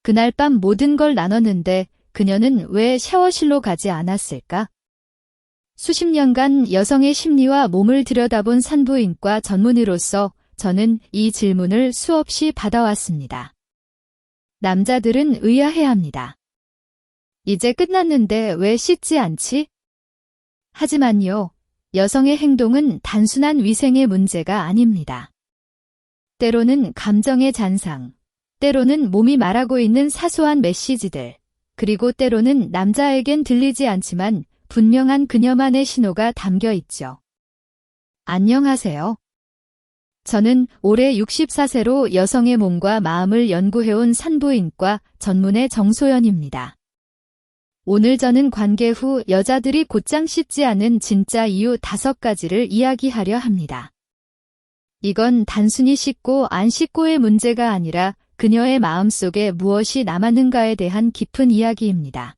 그날 밤 모든 걸 나눴는데 그녀는 왜 샤워실로 가지 않았을까? 수십 년간 여성의 심리와 몸을 들여다본 산부인과 전문의로서 저는 이 질문을 수없이 받아왔습니다. 남자들은 의아해합니다. 이제 끝났는데 왜 씻지 않지? 하지만요, 여성의 행동은 단순한 위생의 문제가 아닙니다. 때로는 감정의 잔상, 때로는 몸이 말하고 있는 사소한 메시지들, 그리고 때로는 남자에겐 들리지 않지만 분명한 그녀만의 신호가 담겨 있죠. 안녕하세요. 저는 올해 64세로 여성의 몸과 마음을 연구해온 산부인과 전문의 정소연입니다. 오늘 저는 관계 후 여자들이 곧장 씻지 않는 진짜 이유 5가지를 이야기하려 합니다. 이건 단순히 씻고 안 씻고의 문제가 아니라 그녀의 마음속에 무엇이 남았는가에 대한 깊은 이야기입니다.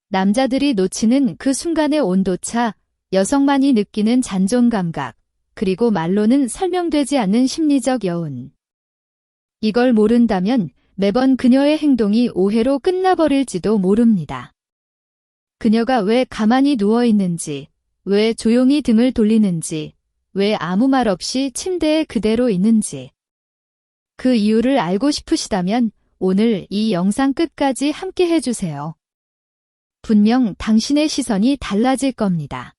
남자들이 놓치는 그 순간의 온도차, 여성만이 느끼는 잔존 감각, 그리고 말로는 설명되지 않는 심리적 여운. 이걸 모른다면 매번 그녀의 행동이 오해로 끝나버릴지도 모릅니다. 그녀가 왜 가만히 누워있는지, 왜 조용히 등을 돌리는지, 왜 아무 말 없이 침대에 그대로 있는지. 그 이유를 알고 싶으시다면 오늘 이 영상 끝까지 함께 해주세요. 분명 당신의 시선이 달라질 겁니다.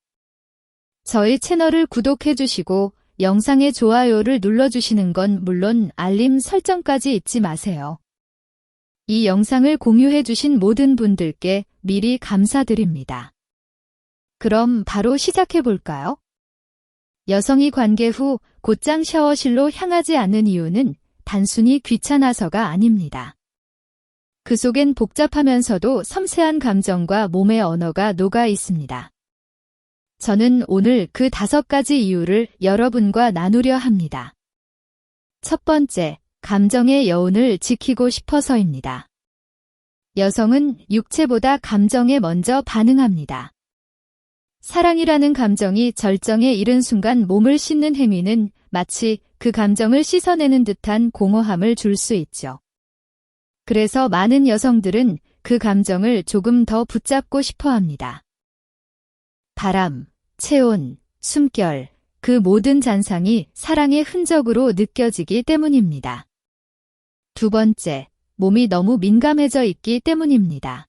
저희 채널을 구독해주시고 영상의 좋아요를 눌러주시는 건 물론 알림 설정까지 잊지 마세요. 이 영상을 공유해주신 모든 분들께 미리 감사드립니다. 그럼 바로 시작해볼까요? 여성이 관계 후 곧장 샤워실로 향하지 않는 이유는 단순히 귀찮아서가 아닙니다. 그 속엔 복잡하면서도 섬세한 감정과 몸의 언어가 녹아 있습니다. 저는 오늘 그 5가지 이유를 여러분과 나누려 합니다. 첫 번째, 감정의 여운을 지키고 싶어서입니다. 여성은 육체보다 감정에 먼저 반응합니다. 사랑이라는 감정이 절정에 이른 순간 몸을 씻는 행위는 마치 그 감정을 씻어내는 듯한 공허함을 줄 수 있죠. 그래서 많은 여성들은 그 감정을 조금 더 붙잡고 싶어 합니다. 바람, 체온, 숨결, 그 모든 잔상이 사랑의 흔적으로 느껴지기 때문입니다. 두 번째, 몸이 너무 민감해져 있기 때문입니다.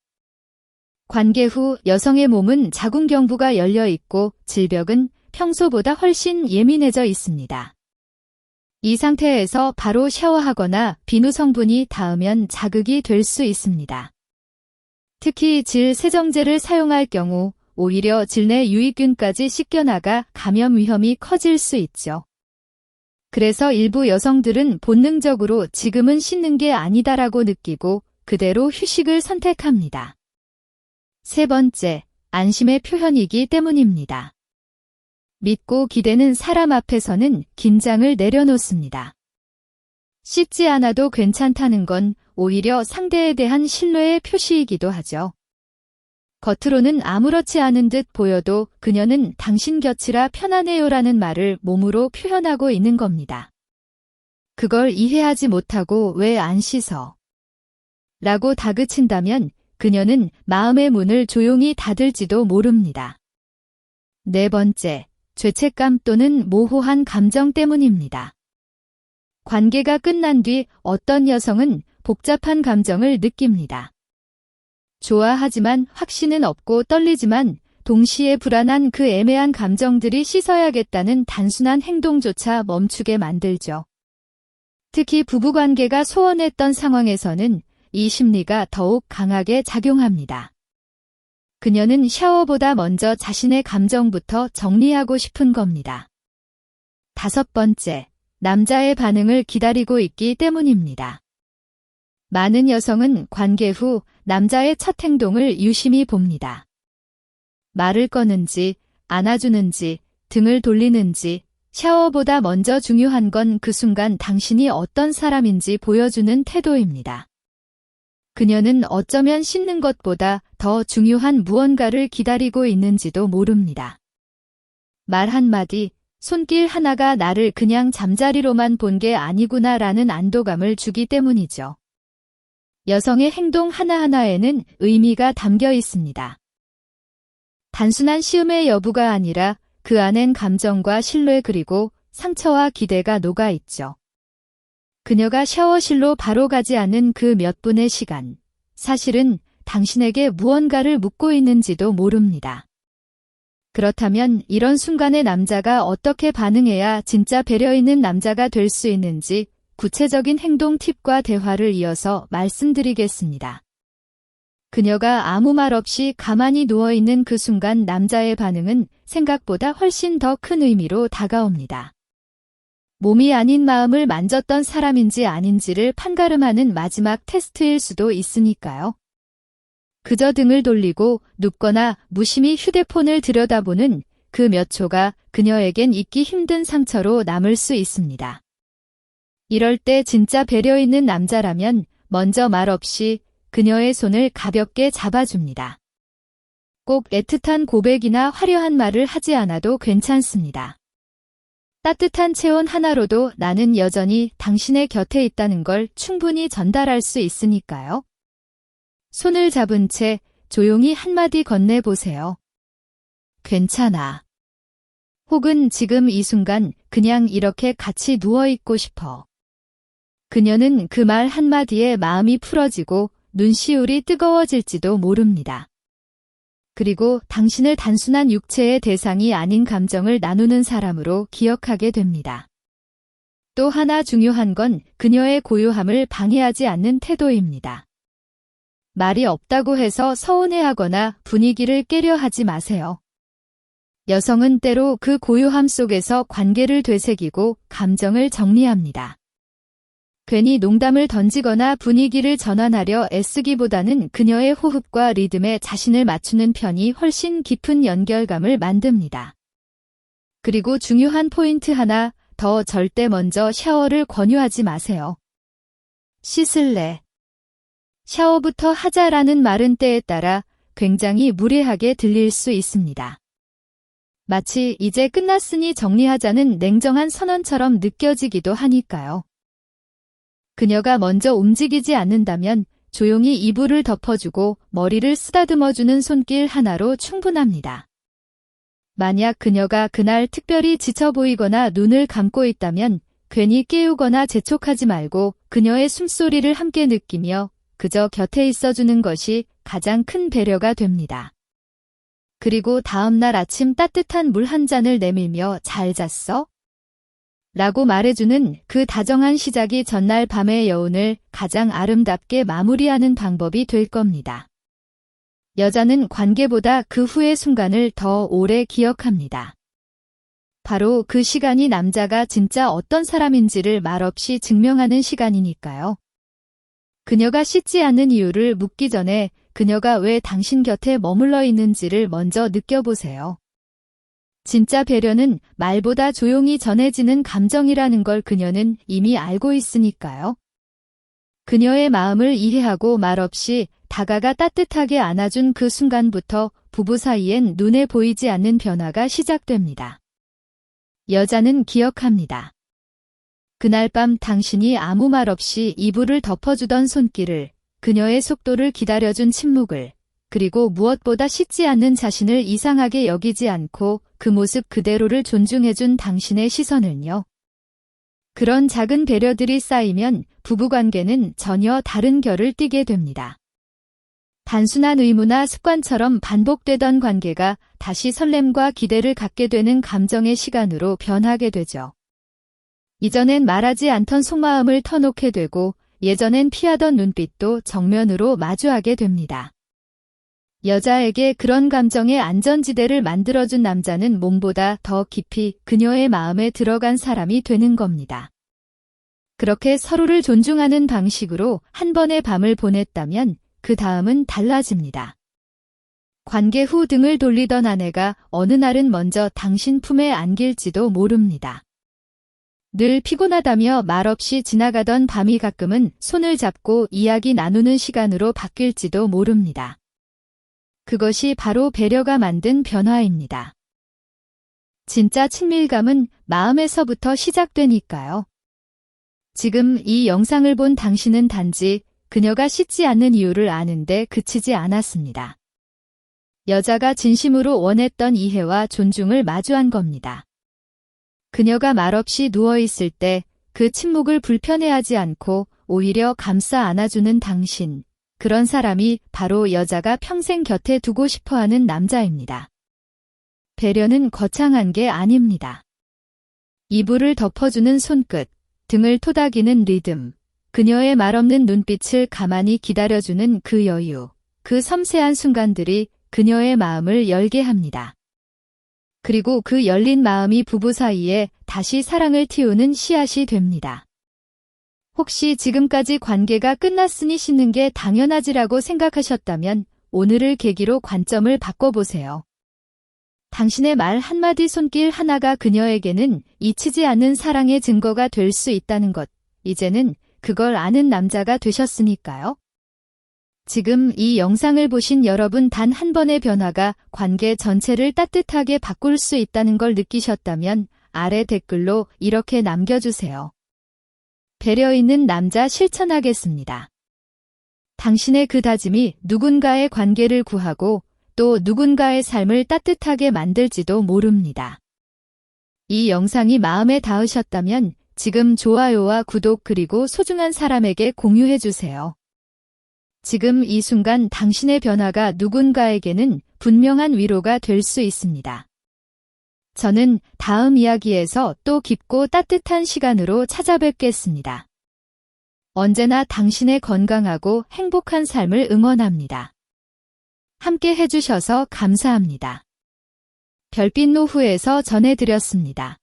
관계 후 여성의 몸은 자궁경부가 열려 있고 질벽은 평소보다 훨씬 예민해져 있습니다. 이 상태에서 바로 샤워하거나 비누 성분이 닿으면 자극이 될 수 있습니다. 특히 질 세정제를 사용할 경우 오히려 질내 유익균까지 씻겨나가 감염 위험이 커질 수 있죠. 그래서 일부 여성들은 본능적으로 지금은 씻는 게 아니다라고 느끼고 그대로 휴식을 선택합니다. 세 번째, 안심의 표현이기 때문입니다. 믿고 기대는 사람 앞에서는 긴장을 내려놓습니다. 씻지 않아도 괜찮다는 건 오히려 상대에 대한 신뢰의 표시이기도 하죠. 겉으로는 아무렇지 않은 듯 보여도 그녀는 당신 곁이라 편안해요라는 말을 몸으로 표현하고 있는 겁니다. 그걸 이해하지 못하고 왜 안 씻어? 라고 다그친다면 그녀는 마음의 문을 조용히 닫을지도 모릅니다. 네 번째, 죄책감 또는 모호한 감정 때문입니다. 관계가 끝난 뒤 어떤 여성은 복잡한 감정을 느낍니다. 좋아하지만 확신은 없고 떨리지만 동시에 불안한 그 애매한 감정들이 씻어야겠다는 단순한 행동조차 멈추게 만들죠. 특히 부부관계가 소원했던 상황에서는 이 심리가 더욱 강하게 작용합니다. 그녀는 샤워보다 먼저 자신의 감정부터 정리하고 싶은 겁니다. 다섯 번째, 남자의 반응을 기다리고 있기 때문입니다. 많은 여성은 관계 후 남자의 첫 행동을 유심히 봅니다. 말을 꺼는지, 안아주는지, 등을 돌리는지, 샤워보다 먼저 중요한 건 그 순간 당신이 어떤 사람인지 보여주는 태도입니다. 그녀는 어쩌면 씻는 것보다 더 중요한 무언가를 기다리고 있는지도 모릅니다. 말 한마디, 손길 하나가 나를 그냥 잠자리로만 본 게 아니구나라는 안도감을 주기 때문이죠. 여성의 행동 하나하나에는 의미가 담겨 있습니다. 단순한 시음의 여부가 아니라 그 안엔 감정과 신뢰 그리고 상처와 기대가 녹아 있죠. 그녀가 샤워실로 바로 가지 않은 그 몇 분의 시간, 사실은 당신에게 무언가를 묻고 있는지도 모릅니다. 그렇다면 이런 순간에 남자가 어떻게 반응해야 진짜 배려 있는 남자가 될 수 있는지 구체적인 행동 팁과 대화를 이어서 말씀드리겠습니다. 그녀가 아무 말 없이 가만히 누워있는 그 순간 남자의 반응은 생각보다 훨씬 더 큰 의미로 다가옵니다. 몸이 아닌 마음을 만졌던 사람인지 아닌지를 판가름하는 마지막 테스트일 수도 있으니까요. 그저 등을 돌리고 눕거나 무심히 휴대폰을 들여다보는 그 몇 초가 그녀에겐 잊기 힘든 상처로 남을 수 있습니다. 이럴 때 진짜 배려 있는 남자라면 먼저 말 없이 그녀의 손을 가볍게 잡아줍니다. 꼭 애틋한 고백이나 화려한 말을 하지 않아도 괜찮습니다. 따뜻한 체온 하나로도 나는 여전히 당신의 곁에 있다는 걸 충분히 전달할 수 있으니까요. 손을 잡은 채 조용히 한마디 건네보세요. 괜찮아. 혹은 지금 이 순간 그냥 이렇게 같이 누워있고 싶어. 그녀는 그 말 한마디에 마음이 풀어지고 눈시울이 뜨거워질지도 모릅니다. 그리고 당신을 단순한 육체의 대상이 아닌 감정을 나누는 사람으로 기억하게 됩니다. 또 하나 중요한 건 그녀의 고요함을 방해하지 않는 태도입니다. 말이 없다고 해서 서운해하거나 분위기를 깨려 하지 마세요. 여성은 때로 그 고요함 속에서 관계를 되새기고 감정을 정리합니다. 괜히 농담을 던지거나 분위기를 전환하려 애쓰기보다는 그녀의 호흡과 리듬에 자신을 맞추는 편이 훨씬 깊은 연결감을 만듭니다. 그리고 중요한 포인트 하나 더, 절대 먼저 샤워를 권유하지 마세요. 씻을래? 샤워부터 하자라는 말은 때에 따라 굉장히 무례하게 들릴 수 있습니다. 마치 이제 끝났으니 정리하자는 냉정한 선언처럼 느껴지기도 하니까요. 그녀가 먼저 움직이지 않는다면 조용히 이불을 덮어주고 머리를 쓰다듬어주는 손길 하나로 충분합니다. 만약 그녀가 그날 특별히 지쳐 보이거나 눈을 감고 있다면 괜히 깨우거나 재촉하지 말고 그녀의 숨소리를 함께 느끼며 그저 곁에 있어주는 것이 가장 큰 배려가 됩니다. 그리고 다음날 아침 따뜻한 물 한 잔을 내밀며 잘 잤어? 라고 말해주는 그 다정한 시작이 전날 밤의 여운을 가장 아름답게 마무리하는 방법이 될 겁니다. 여자는 관계보다 그 후의 순간을 더 오래 기억합니다. 바로 그 시간이 남자가 진짜 어떤 사람인지를 말없이 증명하는 시간이니까요. 그녀가 씻지 않는 이유를 묻기 전에 그녀가 왜 당신 곁에 머물러 있는지를 먼저 느껴보세요. 진짜 배려는 말보다 조용히 전해지는 감정이라는 걸 그녀는 이미 알고 있으니까요. 그녀의 마음을 이해하고 말없이 다가가 따뜻하게 안아준 그 순간부터 부부 사이엔 눈에 보이지 않는 변화가 시작됩니다. 여자는 기억합니다. 그날 밤 당신이 아무 말 없이 이불을 덮어주던 손길을, 그녀의 속도를 기다려준 침묵을, 그리고 무엇보다 씻지 않는 자신을 이상하게 여기지 않고 그 모습 그대로를 존중해준 당신의 시선을요. 그런 작은 배려들이 쌓이면 부부관계는 전혀 다른 결을 띠게 됩니다. 단순한 의무나 습관처럼 반복되던 관계가 다시 설렘과 기대를 갖게 되는 감정의 시간으로 변하게 되죠. 이전엔 말하지 않던 속마음을 터놓게 되고 예전엔 피하던 눈빛도 정면으로 마주하게 됩니다. 여자에게 그런 감정의 안전지대를 만들어준 남자는 몸보다 더 깊이 그녀의 마음에 들어간 사람이 되는 겁니다. 그렇게 서로를 존중하는 방식으로 한 번의 밤을 보냈다면 그 다음은 달라집니다. 관계 후 등을 돌리던 아내가 어느 날은 먼저 당신 품에 안길지도 모릅니다. 늘 피곤하다며 말없이 지나가던 밤이 가끔은 손을 잡고 이야기 나누는 시간으로 바뀔지도 모릅니다. 그것이 바로 배려가 만든 변화입니다. 진짜 친밀감은 마음에서부터 시작되니까요. 지금 이 영상을 본 당신은 단지 그녀가 씻지 않는 이유를 아는데 그치지 않았습니다. 여자가 진심으로 원했던 이해와 존중을 마주한 겁니다. 그녀가 말없이 누워있을 때 그 침묵을 불편해하지 않고 오히려 감싸 안아주는 당신, 그런 사람이 바로 여자가 평생 곁에 두고 싶어하는 남자입니다. 배려는 거창한 게 아닙니다. 이불을 덮어주는 손끝, 등을 토닥이는 리듬, 그녀의 말없는 눈빛을 가만히 기다려주는 그 여유, 그 섬세한 순간들이 그녀의 마음을 열게 합니다. 그리고 그 열린 마음이 부부 사이에 다시 사랑을 틔우는 씨앗이 됩니다. 혹시 지금까지 관계가 끝났으니 씻는 게 당연하지라고 생각하셨다면 오늘을 계기로 관점을 바꿔보세요. 당신의 말 한마디 손길 하나가 그녀에게는 잊히지 않는 사랑의 증거가 될 수 있다는 것, 이제는 그걸 아는 남자가 되셨으니까요. 지금 이 영상을 보신 여러분 단 한 번의 변화가 관계 전체를 따뜻하게 바꿀 수 있다는 걸 느끼셨다면 아래 댓글로 이렇게 남겨주세요. 배려 있는 남자 실천하겠습니다. 당신의 그 다짐이 누군가의 관계를 구하고 또 누군가의 삶을 따뜻하게 만들지도 모릅니다. 이 영상이 마음에 닿으셨다면 지금 좋아요와 구독 그리고 소중한 사람에게 공유해주세요. 지금 이 순간 당신의 변화가 누군가에게는 분명한 위로가 될 수 있습니다. 저는 다음 이야기에서 또 깊고 따뜻한 시간으로 찾아뵙겠습니다. 언제나 당신의 건강하고 행복한 삶을 응원합니다. 함께 해주셔서 감사합니다. 별빛 노후에서 전해드렸습니다.